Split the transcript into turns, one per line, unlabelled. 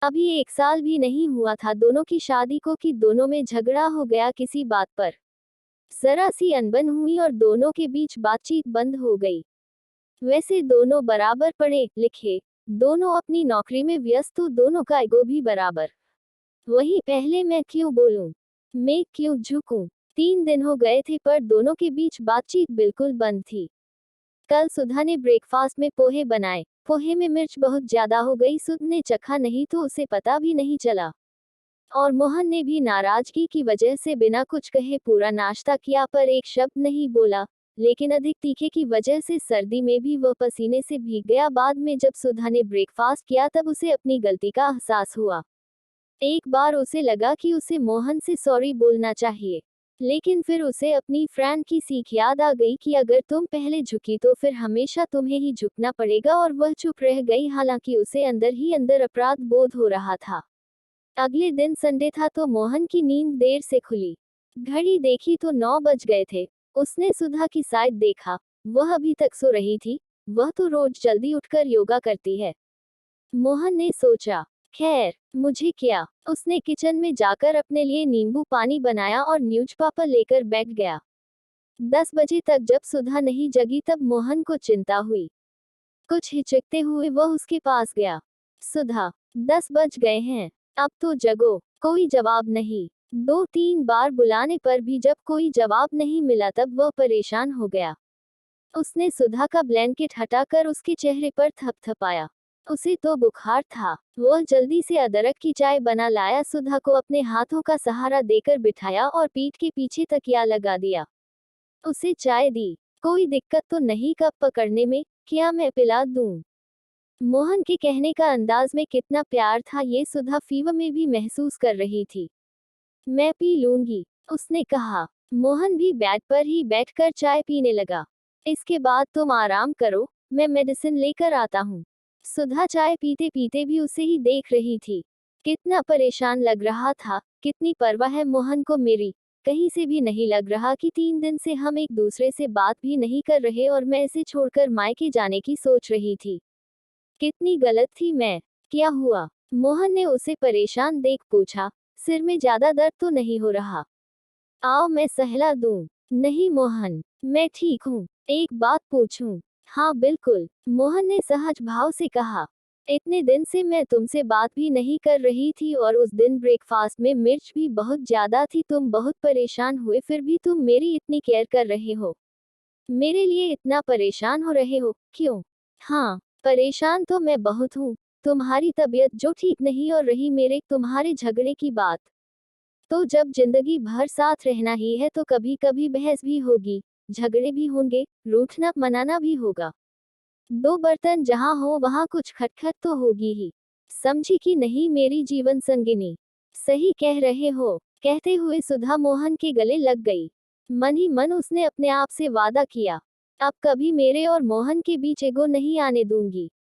अभी 1 साल भी नहीं हुआ था दोनों की शादी को कि दोनों में झगड़ा हो गया किसी बात पर। जरा सी अनबन हुई और दोनों के बीच बातचीत बंद हो गई। वैसे दोनों बराबर पढ़े लिखे, दोनों अपनी नौकरी में व्यस्त, तो दोनों का ईगो भी बराबर। वही पहले मैं क्यों बोलूं, मैं क्यों झुकूं। 3 दिन हो गए थे पर दोनों के बीच बातचीत बिल्कुल बंद थी। कल सुधा ने ब्रेकफास्ट में पोहे बनाए। पोहे में मिर्च बहुत ज्यादा हो गई। सुध ने चखा नहीं तो उसे पता भी नहीं चला। और मोहन ने भी नाराजगी की वजह से बिना कुछ कहे पूरा नाश्ता किया पर एक शब्द नहीं बोला। लेकिन अधिक तीखे की वजह से सर्दी में भी वह पसीने से भीग गया। बाद में जब सुधा ने ब्रेकफास्ट किया तब उसे अपनी गलती का एहसास हुआ। एक बार उसे लगा कि उसे मोहन से सॉरी बोलना चाहिए, लेकिन फिर उसे अपनी फ्रेंड की सीख याद आ गई कि अगर तुम पहले झुकी तो फिर हमेशा तुम्हें ही झुकना पड़ेगा, और वह चुप रह गई। हालांकि उसे अंदर ही अंदर अपराध बोध हो रहा था। अगले दिन संडे था तो मोहन की नींद देर से खुली। घड़ी देखी तो 9 बज गए थे। उसने सुधा की साइड देखा, वह अभी तक सो रही थी। वह तो रोज जल्दी उठकर योगा करती है। मोहन ने सोचा, खैर मुझे क्या। उसने किचन में जाकर अपने लिए नींबू पानी बनाया और न्यूज़पेपर लेकर बैठ गया। 10 बजे तक जब सुधा नहीं जगी तब मोहन को चिंता हुई। कुछ हिचकते हुए वह उसके पास गया। सुधा, 10 बज गए हैं, अब तो जगो। कोई जवाब नहीं। 2-3 बार बुलाने पर भी जब कोई जवाब नहीं मिला तब वह परेशान हो गया। उसने सुधा का ब्लैंकेट हटाकर उसके चेहरे पर थपथपाया। उसे तो बुखार था। वह जल्दी से अदरक की चाय बना लाया, सुधा को अपने हाथों का सहारा देकर बिठाया और पीठ के पीछे तकिया लगा दिया। उसे चाय दी। कोई दिक्कत तो नहीं कप पकड़ने में, क्या मैं पिला दूं? मोहन के कहने का अंदाज में कितना प्यार था ये सुधा फीवर में भी महसूस कर रही थी। मैं पी लूंगी, उसने कहा। मोहन भी बेड पर ही बैठकर चाय पीने लगा। इसके बाद तुम आराम करो, मैं मेडिसिन लेकर आता हूँ। सुधा चाय पीते पीते भी उसे ही देख रही थी। कितना परेशान लग रहा था, कितनी परवाह है मोहन को मेरी। कहीं से भी नहीं लग रहा कि 3 दिन से हम एक दूसरे से बात भी नहीं कर रहे और मैं इसे छोड़कर मायके जाने की सोच रही थी। कितनी गलत थी मैं। क्या हुआ? मोहन ने उसे परेशान देख पूछा। सिर में ज्यादा दर्द तो नहीं हो रहा? आओ मैं सहला दूं। नहीं मोहन, मैं ठीक हूँ। एक बात पूछूं? हाँ बिल्कुल, मोहन ने सहज भाव से कहा। इतने दिन से मैं तुमसे बात भी नहीं कर रही थी और उस दिन ब्रेकफास्ट में मिर्च भी बहुत ज्यादा थी। तुम बहुत परेशान हुए फिर भी तुम मेरी इतनी केयर कर रहे हो। मेरे लिए इतना परेशान हो रहे हो, क्यों? हाँ, परेशान तो मैं बहुत हूँ। तुम्हारी तबीयत जो ठीक नहीं और रही मेरे तुम्हारे झगड़े की बात। तो जब जिंदगी भर साथ रहना ही है तो कभी कभी बहस भी होगी, झगड़े भी होंगे, रूठना मनाना भी होगा। 2 बर्तन जहाँ हो वहाँ कुछ खटखट तो होगी ही। समझी कि नहीं मेरी जीवन संगिनी? सही कह रहे हो, कहते हुए सुधा मोहन के गले लग गई। मन ही मन उसने अपने आप से वादा किया, अब कभी मेरे और मोहन के बीच एगो नहीं आने दूंगी।